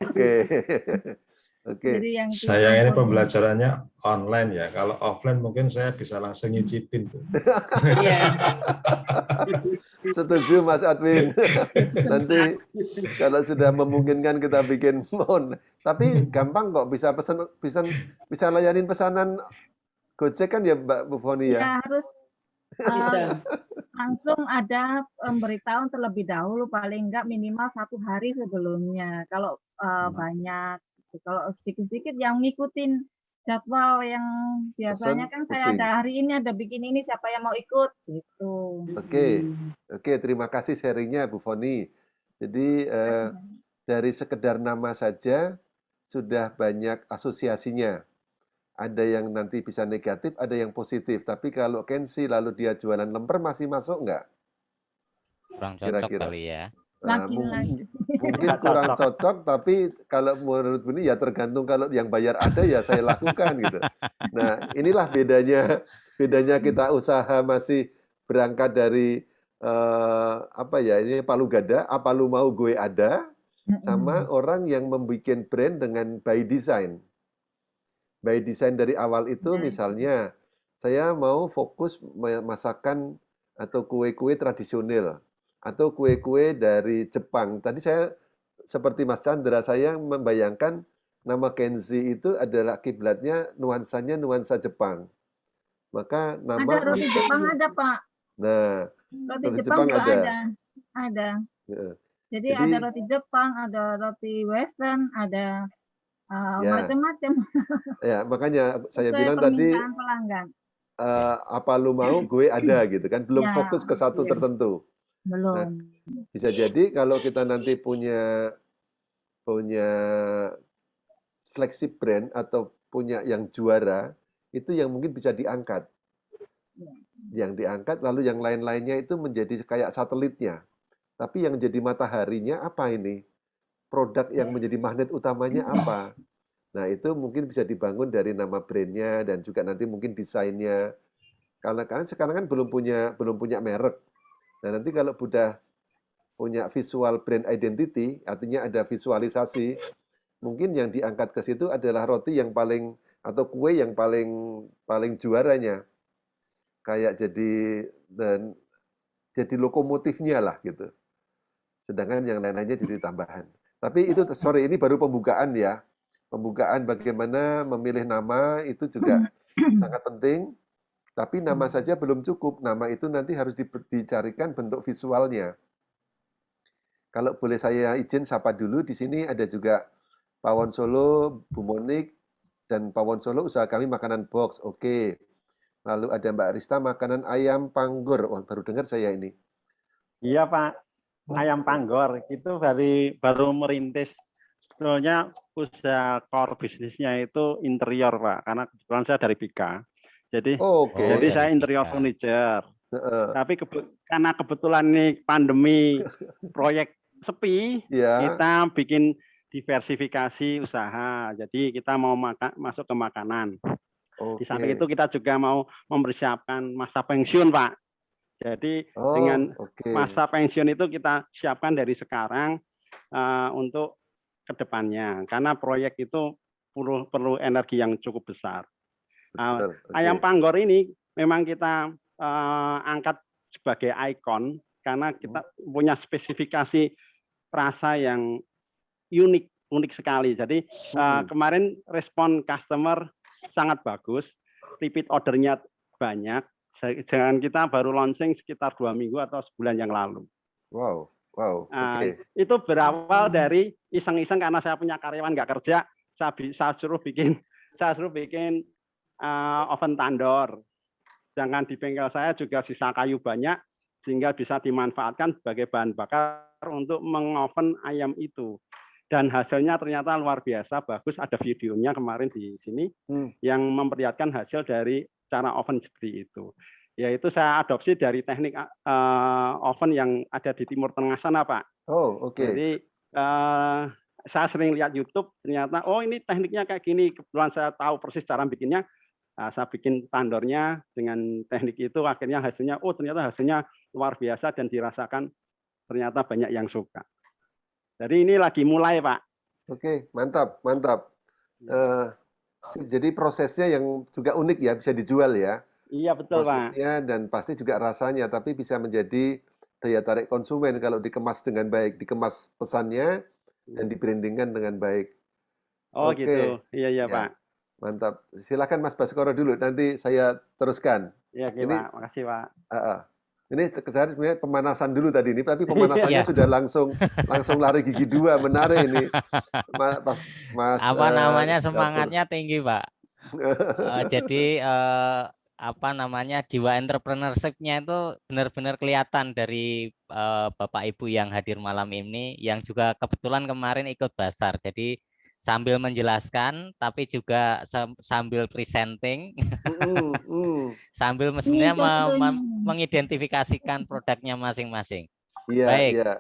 Oke. Oke. Jadi yang Saya ini pembelajarannya online ya. Kalau offline mungkin saya bisa langsung nyicipin. Iya. Setuju Mas Adwin. Nanti kalau sudah memungkinkan kita bikin online. Tapi gampang kok bisa bisa layanin pesanan Gojek kan ya Mbak Bu Foni ya? Ya harus Bisa. langsung ada pemberitahuan terlebih dahulu, paling enggak minimal 1 hari sebelumnya. Kalau banyak, kalau sedikit-sedikit yang ngikutin jadwal yang biasanya kan saya pusing. ada hari ini ada bikin ini, siapa yang mau ikut gitu. Oke, terima kasih sharingnya Bu Foni. Jadi dari sekedar nama saja sudah banyak asosiasinya. Ada yang nanti bisa negatif, ada yang positif. Tapi kalau Kenzi lalu dia jualan lemper masih masuk nggak? Kurang cocok Kira-kira. kali ya. Nah, Lagi-lagi. mungkin kurang cocok, tapi kalau menurut ini ya tergantung, kalau yang bayar ada ya saya lakukan gitu. Nah, inilah bedanya kita usaha masih berangkat dari apa ya, ini palu gada, apa lu mau gue ada, sama orang yang membuat brand dengan by design. By design dari awal itu misalnya saya mau fokus masakan atau kue-kue tradisional atau kue-kue dari Jepang. Tadi saya seperti Mas Chandra, saya membayangkan nama Kenzi itu adalah kiblatnya nuansanya nuansa Jepang. Maka nama ada roti Jepang ada Pak. Nah, roti Jepang juga ada. Ada. Ya. Jadi ada roti Jepang, ada roti Western, ada macam-macam. Ya, makanya saya bilang tadi pelanggan. apa lu mau gue ada gitu kan, belum fokus ke satu tertentu. Belum. Nah, bisa jadi kalau kita nanti punya flagship brand atau punya yang juara, itu yang mungkin bisa diangkat. Yang diangkat lalu yang lain-lainnya itu menjadi kayak satelitnya. Tapi yang jadi mataharinya apa ini? Produk yang menjadi magnet utamanya apa? Nah, itu mungkin bisa dibangun dari nama brandnya dan juga nanti mungkin desainnya. Karena sekarang kan belum punya merek. Nah, nanti kalau sudah punya visual brand identity, artinya ada visualisasi, mungkin yang diangkat ke situ adalah roti yang paling atau kue yang paling juaranya. Kayak jadi lokomotifnya lah gitu. Sedangkan yang lain-lainnya jadi tambahan. Tapi itu sorry, ini baru pembukaan ya. Pembukaan bagaimana memilih nama itu juga sangat penting. Tapi nama saja belum cukup. Nama itu nanti harus dicarikan bentuk visualnya. Kalau boleh saya izin sapa dulu, di sini ada juga Pawon Solo, Bu Monik, dan Pawon Solo usaha kami makanan box. Oke. Lalu ada Mbak Rista makanan ayam panggor. Oh, baru dengar saya ini. Iya Pak, ayam panggor itu baru merintis. Sebetulnya usaha core bisnisnya itu interior Pak, karena kebetulan saya dari Pika. Jadi saya interior furniture. Tapi karena kebetulan nih pandemi proyek sepi, kita bikin diversifikasi usaha. Jadi kita mau masuk ke makanan. Di samping itu kita juga mau mempersiapkan masa pensiun Pak. Jadi dengan masa pensiun itu kita siapkan dari sekarang untuk kedepannya. Karena proyek itu perlu energi yang cukup besar. Ayam panggor ini memang kita angkat sebagai ikon karena kita punya spesifikasi rasa yang unik sekali. Jadi kemarin respon customer sangat bagus, repeat ordernya banyak. Jangan kita baru launching sekitar 2 minggu atau sebulan yang lalu. Wow. Itu berawal dari iseng-iseng karena saya punya karyawan nggak kerja, saya suruh bikin oven tandor. Sedangkan di bengkel saya juga sisa kayu banyak sehingga bisa dimanfaatkan sebagai bahan bakar untuk mengoven ayam itu. Dan hasilnya ternyata luar biasa bagus. Ada videonya kemarin di sini yang memperlihatkan hasil dari cara oven seperti itu. Yaitu saya adopsi dari teknik oven yang ada di Timur Tengah sana, Pak. Jadi saya sering lihat YouTube, ternyata ini tekniknya kayak gini. Kebetulan saya tahu persis cara bikinnya. Saya bikin tandornya dengan teknik itu, akhirnya ternyata hasilnya luar biasa dan dirasakan ternyata banyak yang suka. Jadi ini lagi mulai Pak. Oke, mantap, mantap. Jadi prosesnya yang juga unik ya, bisa dijual ya. Iya betul Pak. Prosesnya dan pasti juga rasanya, tapi bisa menjadi daya tarik konsumen kalau dikemas dengan baik, dikemas pesannya dan di-brandingkan dengan baik. Oh gitu. Oke, Iya iya ya, Pak. mantap. Silakan Mas Baskoro dulu, nanti saya teruskan. Iya oke Ini, Pak. Makasih Pak. ini saya sebenarnya pemanasan dulu tadi ini, tapi Iya. pemanasannya Iya. sudah langsung lari gigi dua, menarik ini, Mas. Apa namanya, semangatnya tinggi, Pak. Jadi apa namanya, jiwa entrepreneurship-nya itu benar-benar kelihatan dari Bapak Ibu yang hadir malam ini, yang juga kebetulan kemarin ikut basar. Jadi sambil menjelaskan, tapi juga sambil presenting, sambil sebenarnya mengidentifikasikan produknya masing-masing. Iya, Baik, iya.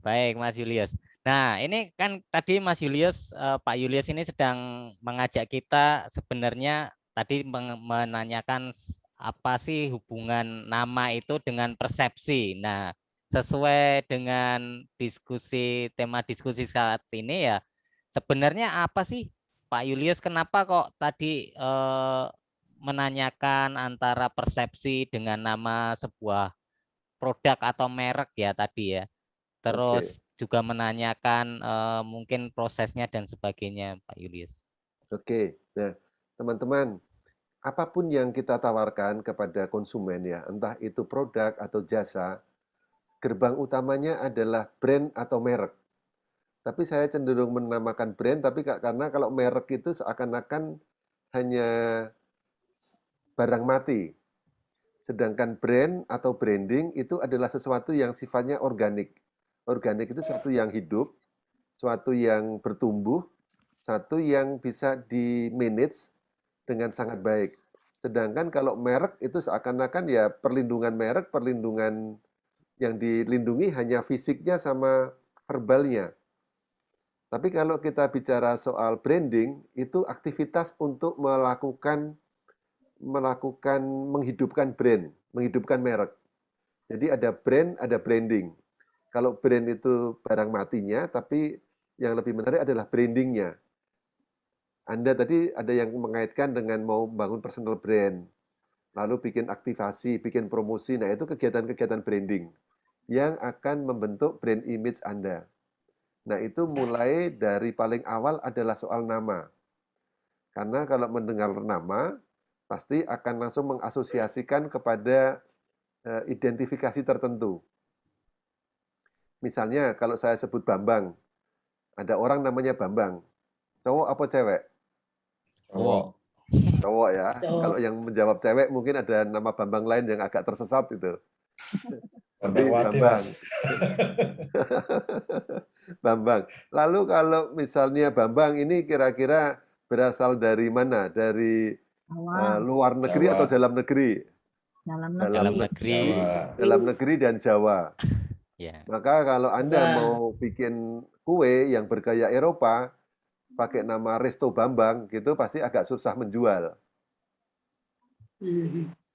baik Mas Julius. Nah, ini kan tadi Mas Julius, Pak Julius ini sedang mengajak kita sebenarnya tadi menanyakan apa sih hubungan nama itu dengan persepsi. Nah, sesuai dengan tema diskusi saat ini ya, sebenarnya apa sih Pak Julius, kenapa kok tadi menanyakan antara persepsi dengan nama sebuah produk atau merek ya tadi ya. Terus juga menanyakan mungkin prosesnya dan sebagainya, Pak Julius. Oke. Nah, teman-teman, apapun yang kita tawarkan kepada konsumen ya, entah itu produk atau jasa, gerbang utamanya adalah brand atau merek. Tapi saya cenderung menamakan brand, tapi karena kalau merek itu seakan-akan hanya barang mati. Sedangkan brand atau branding itu adalah sesuatu yang sifatnya organik. Organik itu sesuatu yang hidup, sesuatu yang bertumbuh, satu yang bisa di-manage dengan sangat baik. Sedangkan kalau merek itu seakan-akan ya perlindungan merek, perlindungan yang dilindungi hanya fisiknya sama verbalnya. Tapi kalau kita bicara soal branding, itu aktivitas untuk menghidupkan brand, menghidupkan merek. Jadi ada brand, ada branding. Kalau brand itu barang matinya, tapi yang lebih menarik adalah brandingnya. Anda tadi ada yang mengaitkan dengan mau bangun personal brand, lalu bikin aktivasi, bikin promosi. Nah, itu kegiatan-kegiatan branding yang akan membentuk brand image Anda. Nah, itu mulai dari paling awal adalah soal nama. Karena kalau mendengar nama, pasti akan langsung mengasosiasikan kepada identifikasi tertentu. Misalnya kalau saya sebut Bambang, ada orang namanya Bambang. Cowok apa cewek? Cowok. Cowok ya. Cowok. Kalau yang menjawab cewek mungkin ada nama Bambang lain yang agak tersesat itu. Tapi Bambangwati, Bambang. Mas. Bambang. Lalu kalau misalnya Bambang ini kira-kira berasal dari mana? Dari luar negeri Jawa. atau dalam negeri? Dalam negeri. Jawa. Dalam negeri dan Jawa. Ya. Maka kalau Anda Wah. mau bikin kue yang bergaya Eropa, pakai nama Resto Bambang, gitu pasti agak susah menjual.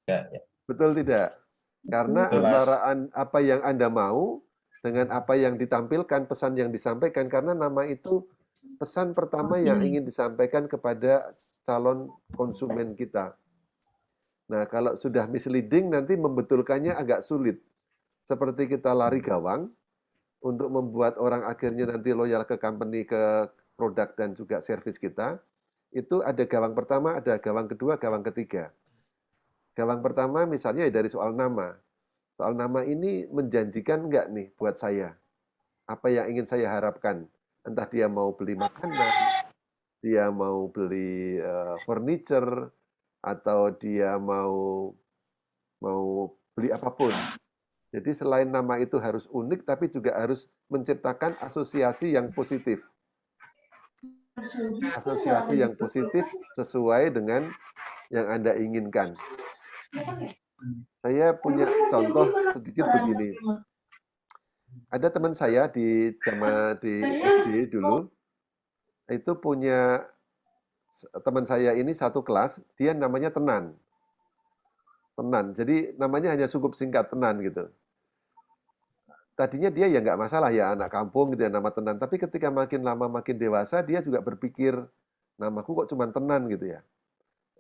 Ya, ya. Betul tidak? Karena Betul, Mas. antara apa yang Anda mau dengan apa yang ditampilkan, pesan yang disampaikan, karena nama itu pesan pertama yang ingin disampaikan kepada calon konsumen kita. Nah, kalau sudah misleading, nanti membetulkannya agak sulit. Seperti kita lari gawang, untuk membuat orang akhirnya nanti loyal ke company, ke produk dan juga service kita, itu ada gawang pertama, ada gawang kedua, gawang ketiga. Gawang pertama misalnya dari soal nama. Soal nama ini menjanjikan enggak nih buat saya? Apa yang ingin saya harapkan? Entah dia mau beli makanan, dia mau beli furniture, atau dia mau beli apapun. Jadi selain nama itu harus unik, tapi juga harus menciptakan asosiasi yang positif. Asosiasi yang positif sesuai dengan yang Anda inginkan. Saya punya contoh sedikit begini. Ada teman saya di SD dulu, itu punya teman saya ini satu kelas, dia namanya Tenan. Tenan, jadi namanya hanya cukup singkat, Tenan gitu. tadinya dia ya nggak masalah ya anak kampung gitu ya nama Tenan. Tapi ketika makin lama makin dewasa dia juga berpikir namaku kok cuma Tenan gitu ya.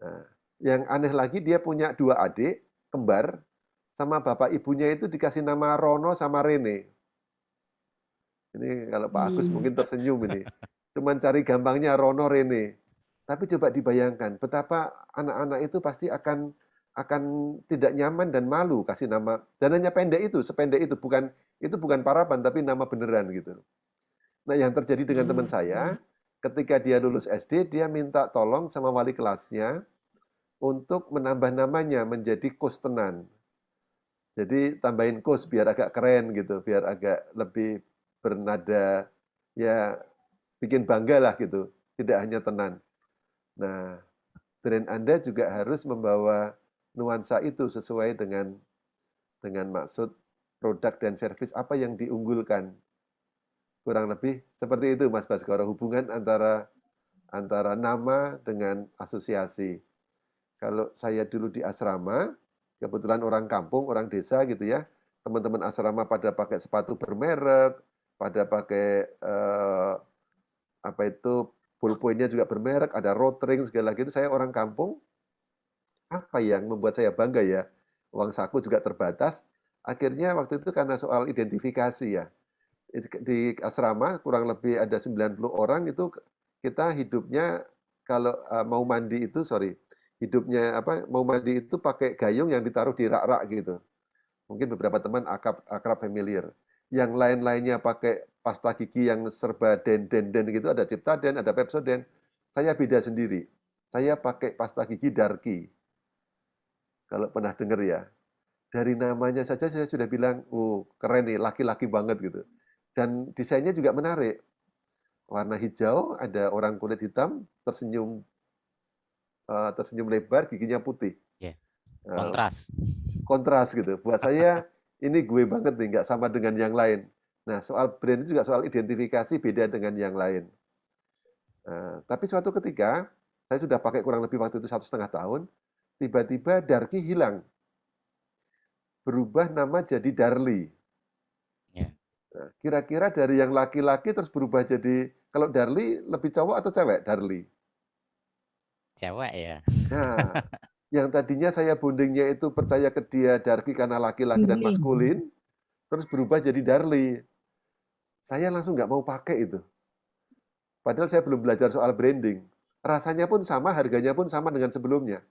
Nah, yang aneh lagi dia punya 2 adik kembar sama bapak ibunya itu dikasih nama Rono sama Rene. Ini kalau Pak Agus mungkin tersenyum ini. Cuman cari gampangnya Rono Rene. Tapi coba dibayangkan betapa anak-anak itu pasti akan tidak nyaman dan malu kasih nama dan hanya pendek itu, sependek itu bukan parapan tapi nama beneran gitu. Nah, yang terjadi dengan teman saya ketika dia lulus SD dia minta tolong sama wali kelasnya untuk menambah namanya menjadi Kus Tenan. Jadi tambahin Kus biar agak keren gitu, biar agak lebih bernada ya bikin bangga lah gitu, tidak hanya Tenan. Nah, brand Anda juga harus membawa nuansa itu sesuai dengan maksud produk dan servis apa yang diunggulkan. Kurang lebih seperti itu Mas Baskoro, hubungan antara nama dengan asosiasi. Kalau saya dulu di asrama, kebetulan orang kampung, orang desa gitu ya, teman-teman asrama pada pakai sepatu bermerek, pada pakai ballpoint-nya juga bermerek, ada rotring segala gitu. Saya orang kampung, apa yang membuat saya bangga ya? Uang saku juga terbatas. Akhirnya waktu itu karena soal identifikasi ya. Di asrama kurang lebih ada 90 orang itu kita hidupnya kalau mau mandi itu mau mandi itu pakai gayung yang ditaruh di rak-rak gitu. Mungkin beberapa teman akrab familiar. Yang lain-lainnya pakai pasta gigi yang serba den gitu, ada Ciptaden, ada Pepsodent. Saya beda sendiri. Saya pakai pasta gigi Darky. Kalau pernah dengar ya. Dari namanya saja saya sudah bilang, oh keren nih, laki-laki banget gitu. Dan desainnya juga menarik. Warna hijau, ada orang kulit hitam, tersenyum lebar, giginya putih. Yeah. Kontras gitu. Buat saya, ini gue banget nih, nggak sama dengan yang lain. Nah, soal brand itu juga soal identifikasi beda dengan yang lain. Tapi suatu ketika, saya sudah pakai kurang lebih waktu itu 1,5 tahun, tiba-tiba Darky hilang. Berubah nama jadi Darly. Yeah. Nah, kira-kira dari yang laki-laki terus berubah jadi, kalau Darly lebih cowok atau cewek? Darly. Cewek ya. Nah, yang tadinya saya bondingnya itu percaya ke dia Darky karena laki-laki dan maskulin, terus berubah jadi Darly. Saya langsung nggak mau pakai itu. Padahal saya belum belajar soal branding. Rasanya pun sama, harganya pun sama dengan sebelumnya.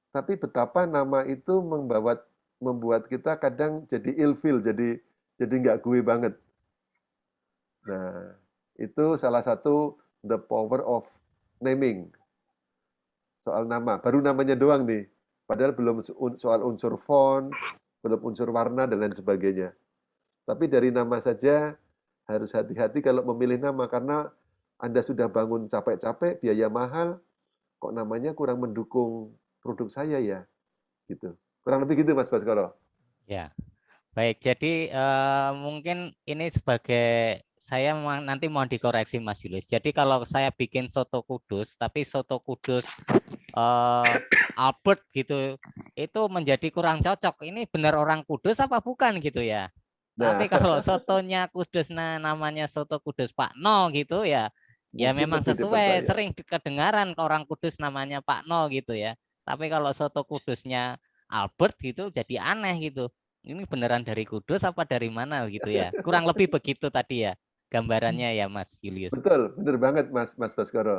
Tapi betapa nama itu membuat kita kadang jadi ilfeel, jadi nggak gue banget. Nah, itu salah satu the power of naming. Soal nama, baru namanya doang nih. Padahal belum soal unsur font, belum unsur warna, dan lain sebagainya. Tapi dari nama saja harus hati-hati kalau memilih nama, karena Anda sudah bangun capek-capek, biaya mahal, kok namanya kurang mendukung produk saya ya, gitu. Kurang lebih gitu Mas Baskoro. Ya, baik. Jadi mungkin ini sebagai saya nanti mau dikoreksi Mas Julius. Jadi kalau saya bikin soto Kudus, tapi soto Kudus Albert gitu, itu menjadi kurang cocok. Ini benar orang Kudus apa bukan gitu ya? Nah, Tapi kalau sotonya Kudus, namanya soto Kudus Pak No gitu ya, ya memang sesuai. Sering kedengaran orang Kudus namanya Pak No gitu ya. Tapi kalau soto Kudusnya Albert gitu jadi aneh gitu. Ini beneran dari Kudus apa dari mana gitu ya? Kurang lebih begitu tadi ya gambarannya ya Mas Julius. betul, bener banget Mas Baskoro.